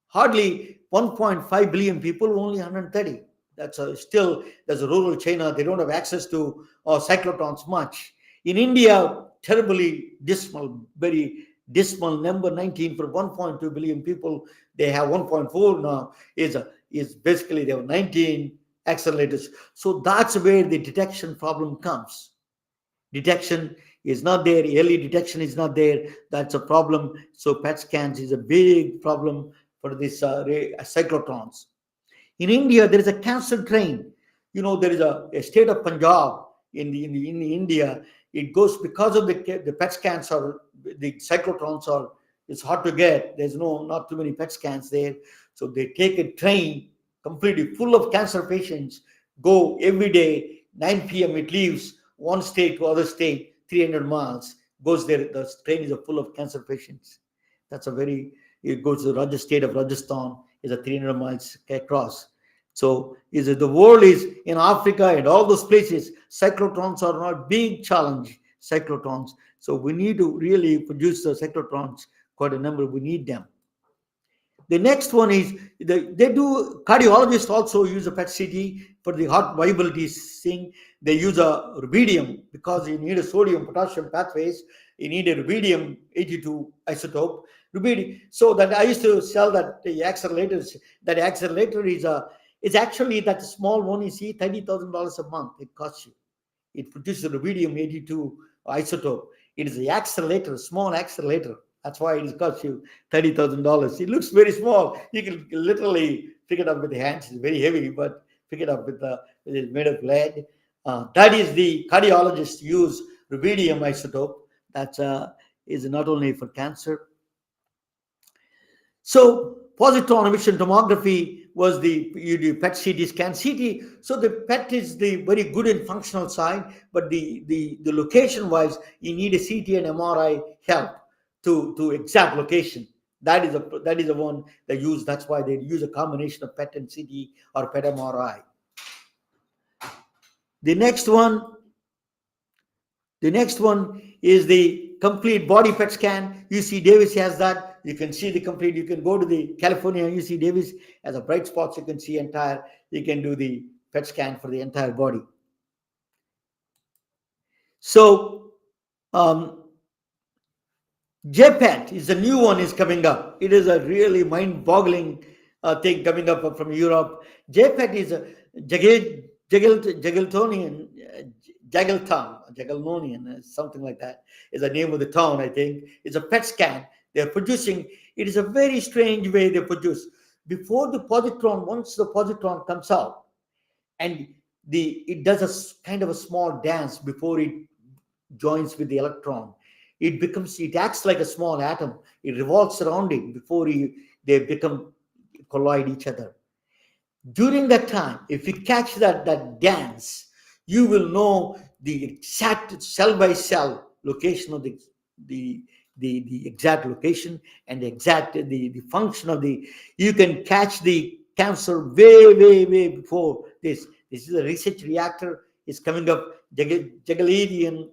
Hardly 1.5 billion people, only 130. There's a rural China. They don't have access to cyclotrons much. In India, terribly dismal, very dismal number, 19 for 1.2 billion people. They have 1.4 now. Is basically they have 19 accelerators. So that's where the detection problem comes. Detection is not there. Early detection is not there. That's a problem. So PET scans is a big problem for this cyclotrons. In India, there is a cancer train. There is a state of Punjab in India. It goes because of the PET scans or the cyclotrons it's hard to get. There's not too many PET scans there. So they take a train completely full of cancer patients, go every day, 9 p.m. it leaves one state to other state, 300 miles, goes there. The train is full of cancer patients. It goes to the state of Rajasthan, is a 300 miles across. So the world is in Africa and all those places, cyclotrons are not a big challenge, cyclotrons. So we need to really produce the cyclotrons, quite a number, we need them. The next one is, cardiologists also use a PET CT for the heart viability thing. They use a rubidium because you need a sodium potassium pathways. You need a rubidium 82 isotope. Rubidium. So that I used to sell that the accelerators. That accelerator is actually that small one you see, $30,000 a month it costs you. It produces a rubidium 82 isotope. It is the accelerator, small accelerator. That's why it costs you $30,000. It looks very small. You can literally pick it up with the hands. It's very heavy, but pick it up it's made of lead. That is the cardiologists use rubidium isotope. That is not only for cancer. So positron emission tomography was you do PET CT scan. CT, so the PET is the very good and functional side, but the location wise, you need a CT and MRI help to exact location. That is the one they use. That's why they use a combination of PET and CT or PET MRI. The next one is the complete body PET scan. UC Davis has that. You can see the complete. You can go to the California UC Davis as a bright spots. You can see entire. You can do the PET scan for the entire body. So JPET is the new one is coming up. It is a really mind-boggling thing coming up from Europe. JPET is a Jageltonian, something like that is the name of the town, I think. It's a PET scan. They're producing. It is a very strange way they produce. Before the positron, once the positron comes out, and it does a kind of a small dance before it joins with the electron. It acts like a small atom. It revolves around it before they become collide each other. During that time, if you catch that dance, you will know the exact cell by cell location of the the exact location and the exact the function of the. You can catch the cancer way before this. This is a research reactor. Is coming up Jagiellonian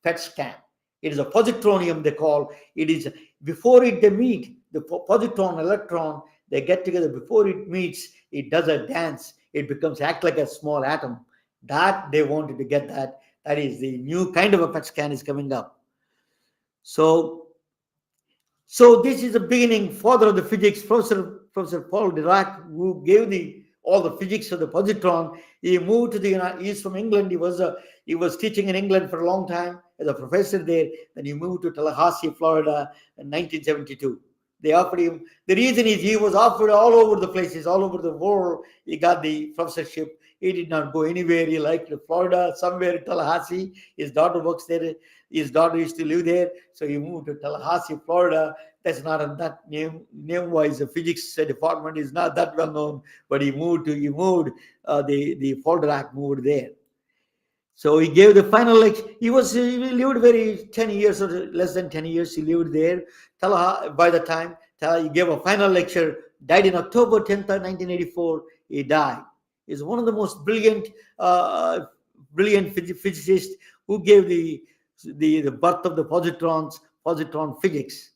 PET scan. It is a positronium they call. It is before it they meet the positron electron, they get together. Before it meets, it does a dance. It becomes act like a small atom. That they wanted to get that. That is the new kind of a PET scan is coming up. So this is the beginning. Father of the physics, Professor Paul Dirac, who gave all the physics of the positron. He moved to he's from England. He was teaching in England for a long time as a professor there. Then he moved to Tallahassee, Florida in 1972. They offered him. The reason is he was offered all over the places, all over the world. He got the professorship. He did not go anywhere. He liked Florida, somewhere in Tallahassee. His daughter works there. His daughter used to live there, so he moved to Tallahassee, Florida. That's not that name-wise. The physics department is not that well known, but he moved. The Foldrack moved there. So he gave the final lecture. He lived 10 years or less than 10 years. He lived there. By the time he gave a final lecture, died in October 10th, 1984. He died. He's one of the most brilliant physicists who gave the birth of the positron physics.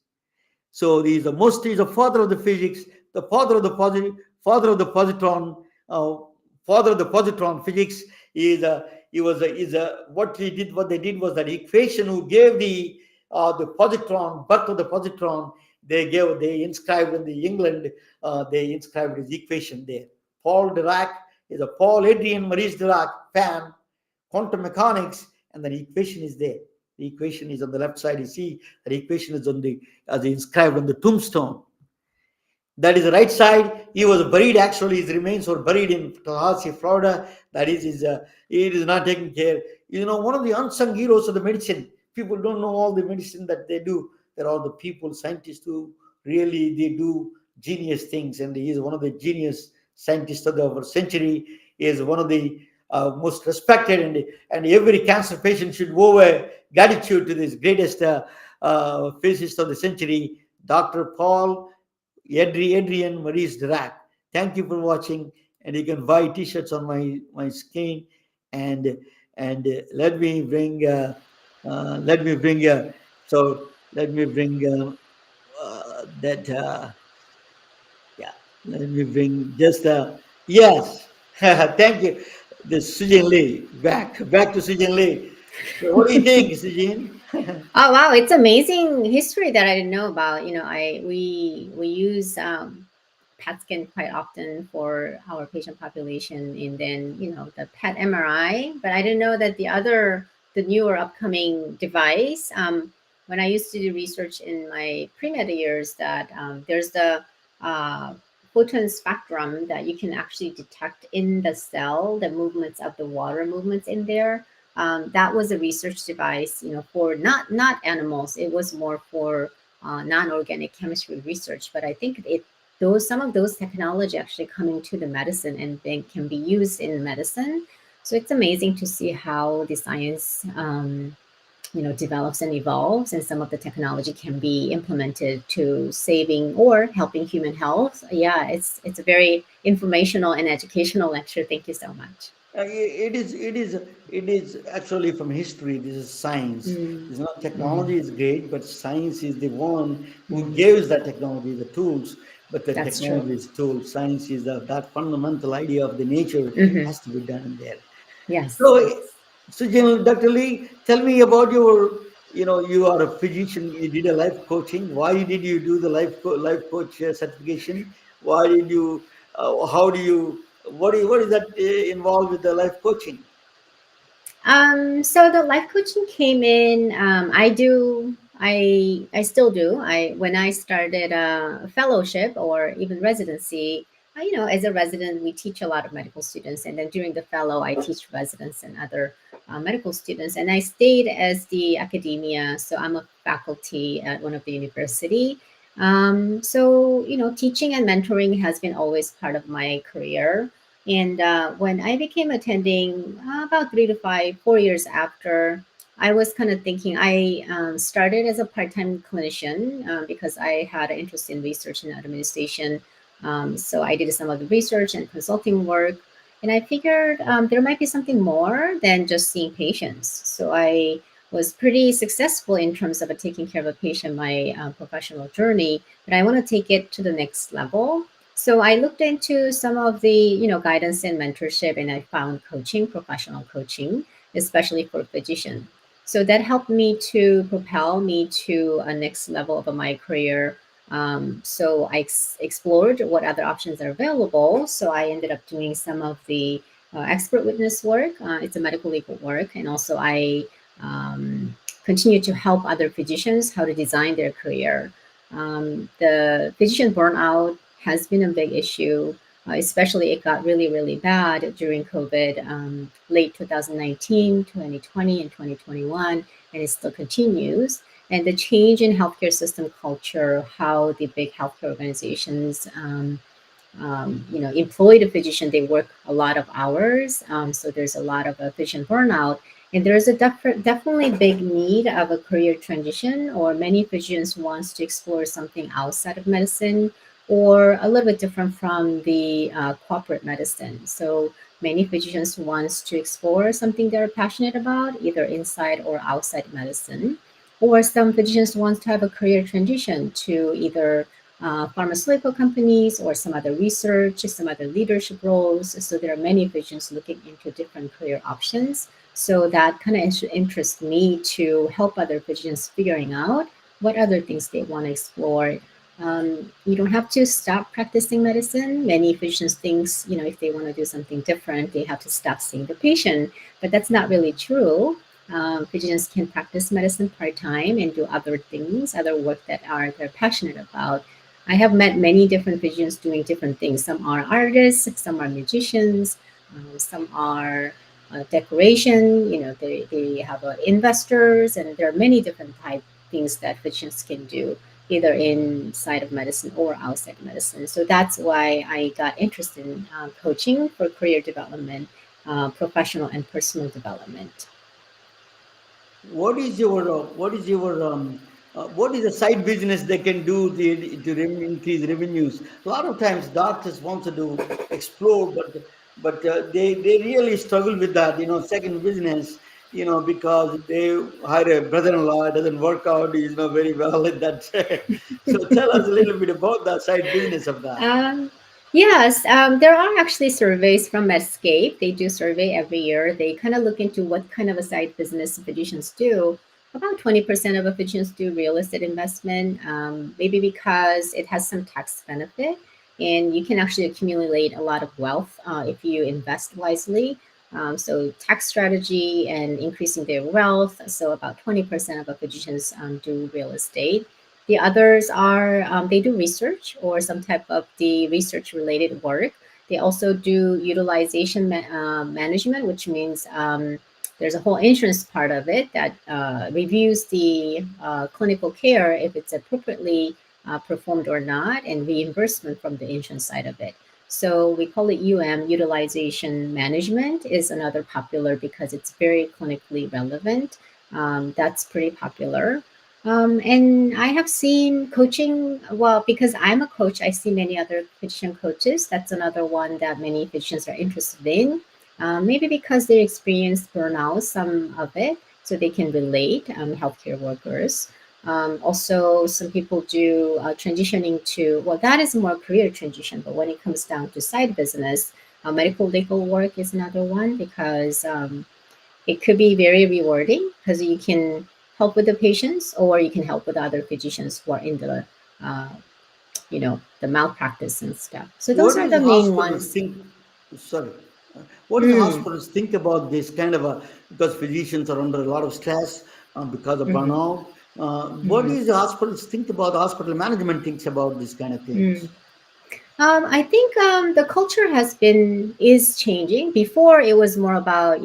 So he's the father of the physics, the father of the positron, father of the positron physics. What they did was that equation who gave the positron, birth of the positron. They inscribed in the England. They inscribed his equation there. Paul Dirac is a Paul Adrian Maurice Dirac fan, quantum mechanics, and the equation is there. The equation is on the left side. You see the equation is inscribed on the tombstone. That is the right side. He was buried. Actually, his remains were buried in Tallahassee, Florida. That is, it is not taken care. One of the unsung heroes of the medicine. People don't know all the medicine that they do. There are the people, scientists who really they do genius things, and he is one of the genius scientists of our century. He is one of the most respected, and every cancer patient should owe a gratitude to this greatest physicist of the century, Dr. Paul Adrian Maurice Dirac. Thank you for watching, and you can buy T-shirts on my screen, and let me bring yes. Thank you. The Sujin Lee back to Sujin Lee. So what do you think, Sujin? Oh wow, it's amazing history that I didn't know about. We use PET scan quite often for our patient population, and then the PET MRI. But I didn't know that the newer upcoming device. When I used to do research in my pre-med years, that there's the photon spectrum that you can actually detect in the cell, the movements of the water movements in there. That was a research device, for not animals. It was more for non-organic chemistry research. But I think some of those technology actually coming to the medicine and then can be used in medicine. So it's amazing to see how the science develops and evolves, and some of the technology can be implemented to saving or helping human health. Yeah, it's a very informational and educational lecture. Thank you so much. It is actually from history. This is science. It's not technology is great, but science is the one who gives that technology the tools. But the That's technology true. is tools. Science is that fundamental idea of the nature has to be done in there. Yes. So, Dr. Lee, tell me about you are a physician. You did a life coaching. Why did you do the life coach certification? Why did you? How do you? What is that involved with the life coaching? So the life coaching came in. I still do. When I started a fellowship or even residency, as a resident, we teach a lot of medical students, and then during the fellow, I teach residents and other medical students. And I stayed as the academia, so I'm a faculty at one of the university. So, teaching and mentoring has been always part of my career. And when I became attending about 4 years after, I was kind of thinking I started as a part time clinician because I had an interest in research and administration. So I did some of the research and consulting work. And I figured there might be something more than just seeing patients. So I was pretty successful in terms of taking care of a patient my professional journey, but I want to take it to the next level. So I looked into some of the guidance and mentorship, and I found coaching, professional coaching, especially for physician. So that helped me to propel me to a next level of my career. So I explored what other options are available. So I ended up doing some of the expert witness work. It's a medical legal work, and also I um, continue to help other physicians how to design their career. The physician burnout has been a big issue, especially it got really, really bad during COVID, late 2019, 2020, and 2021, and it still continues. And the change in healthcare system culture, how the big healthcare organizations employ the physician, they work a lot of hours. So there's a lot of physician burnout. And there's a definitely big need of a career transition, or many physicians wants to explore something outside of medicine or a little bit different from the corporate medicine. So many physicians wants to explore something they're passionate about, either inside or outside medicine. Or some physicians wants to have a career transition to either pharmaceutical companies or some other research, some other leadership roles. So there are many visions looking into different career options. So that kind of interests me to help other physicians figuring out what other things they want to explore. You don't have to stop practicing medicine. Many physicians thinks, if they want to do something different, they have to stop seeing the patient, but that's not really true. Physicians can practice medicine part time and do other things, other work that they're passionate about. I have met many different physicians doing different things. Some are artists, some are musicians, some are decoration. They have investors, and there are many different type things that physicians can do, either inside of medicine or outside medicine. So that's why I got interested in coaching for career development, professional and personal development. What is the side business they can do to increase revenues? A lot of times doctors want to do explore, but they really struggle with that, second business, because they hire a brother-in-law, it doesn't work out, he's not very well in that. So tell us a little bit about the side business of that. Um, yes, there are actually surveys from Medscape. They do survey every year. They kind of look into what kind of a side business physicians do. About 20% of the physicians do real estate investment, maybe because it has some tax benefit and you can actually accumulate a lot of wealth if you invest wisely. So tax strategy and increasing their wealth. So about 20% of the physicians do real estate. The others are they do research or some type of the research related work. They also do utilization management, which means there's a whole insurance part of it that reviews the clinical care if it's appropriately performed or not, and reimbursement from the insurance side of it. So we call it utilization management is another popular because it's very clinically relevant. That's pretty popular. And I have seen coaching, well, because I'm a coach, I see many other physician coaches. That's another one that many physicians are interested in. Maybe because they experienced burnout, some of it, so they can relate, healthcare workers. Also, some people do transitioning to, well, that is more career transition, but when it comes down to side business, medical legal work is another one because it could be very rewarding because you can help with the patients or you can help with other physicians who are in uh, the malpractice and stuff. So those What are is the main hospitals ones. think? Sorry, what does Mm, hospitals think about this kind of a, because physicians are under a lot of stress because of mhm, burnout. What mhm, is the hospitals think about? Hospital management thinks about these kind of mm. things. I think the culture is changing. Before it was more about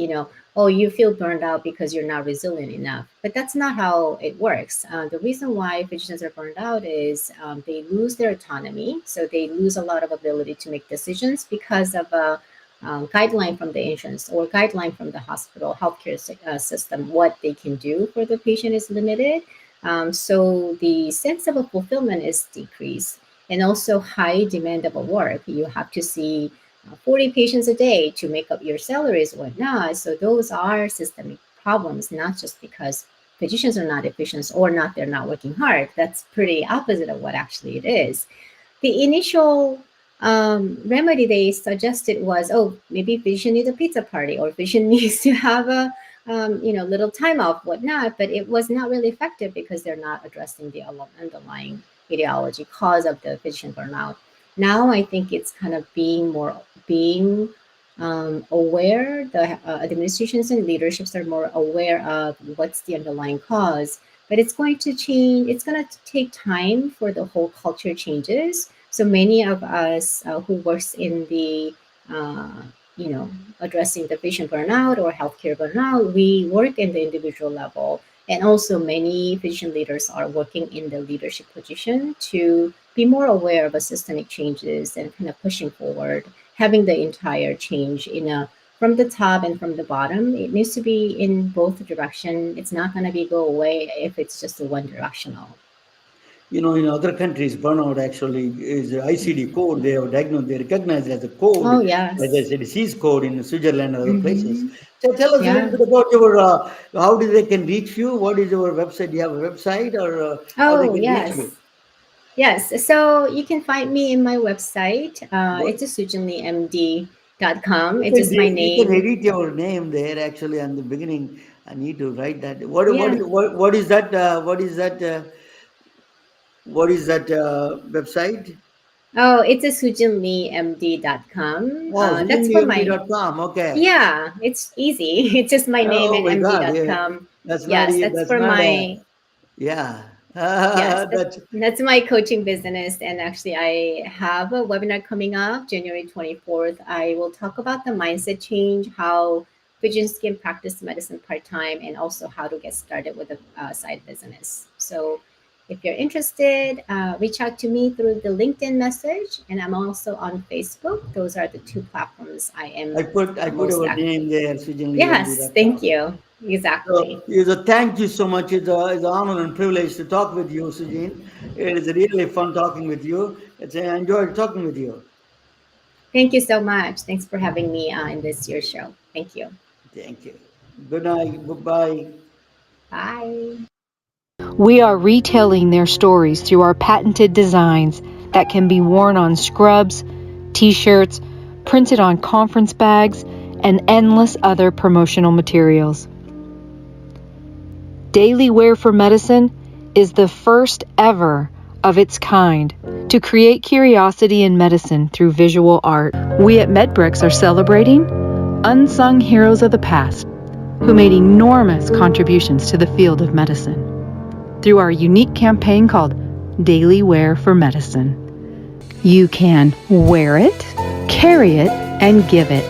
oh, you feel burned out because you're not resilient enough. But that's not how it works. The reason why physicians are burned out is they lose their autonomy. So they lose a lot of ability to make decisions because of a guideline from the insurance or guideline from the hospital healthcare system. What they can do for the patient is limited. So the sense of a fulfillment is decreased, and also high demand of a work. You have to see 40 patients a day to make up your salaries or whatnot. So those are systemic problems, not just because physicians are not efficient or not they're not working hard. That's pretty opposite of what actually it is. The initial remedy they suggested was, oh, maybe physician needs a pizza party or physician needs to have a little time off, whatnot. But it was not really effective because they're not addressing the underlying etiology cause of the physician burnout. Now I think it's kind of being aware. The administrations and leaderships are more aware of what's the underlying cause. But it's going to change. It's going to take time for the whole culture changes. So many of us who works in the addressing the patient burnout or healthcare burnout, we work in the individual level. And also many physician leaders are working in the leadership position to be more aware of systemic changes and kind of pushing forward, having the entire change from the top and from the bottom. It needs to be in both direction. It's not going to be go away if it's just a one directional. In other countries, burnout actually is an ICD code. They have diagnosed, they recognize it as a code, Oh, yes. as a disease code in Switzerland and other places. Mhm. So tell us a Yeah. little bit about your, how they can reach you? What is your website? Do you have a website, or how they Oh, can reach you? yes. Yes. So you can find me in my website. What? It's a sujinleemd.com. You It's just my can name. edit your name there actually on the beginning. I need to write that. Yeah. What is that? What is that website? Oh, it's a sujinleemd.com. Oh, That's for my, sujinleemd.com. Okay. yeah, it's easy. It's just my name Oh and my God. Yeah. md.com. That's not, Yes, that's that's for not my, yeah. yes, That's, that's my coaching business. And actually, I have a webinar coming up January 24th. I will talk about the mindset change, how physicians can practice medicine part time, and also how to get started with a side business. So, if you're interested, reach out to me through the LinkedIn message, and I'm also on Facebook. Those are the two platforms I am I put most our active. name there, Yes, thank sujinleemd.com. you. Exactly. So thank you so much. It's an honor and privilege to talk with you, Sujin. It is really fun talking with you. I enjoyed talking with you. Thank you so much. Thanks for having me in this year's show. Thank you. Thank you. Good night. Bye-bye. Bye. We are retelling their stories through our patented designs that can be worn on scrubs, t-shirts, printed on conference bags, and endless other promotional materials. Daily Wear for Medicine is the first ever of its kind to create curiosity in medicine through visual art. We at MedBricks are celebrating unsung heroes of the past who made enormous contributions to the field of medicine through our unique campaign called Daily Wear for Medicine. You can wear it, carry it, and give it.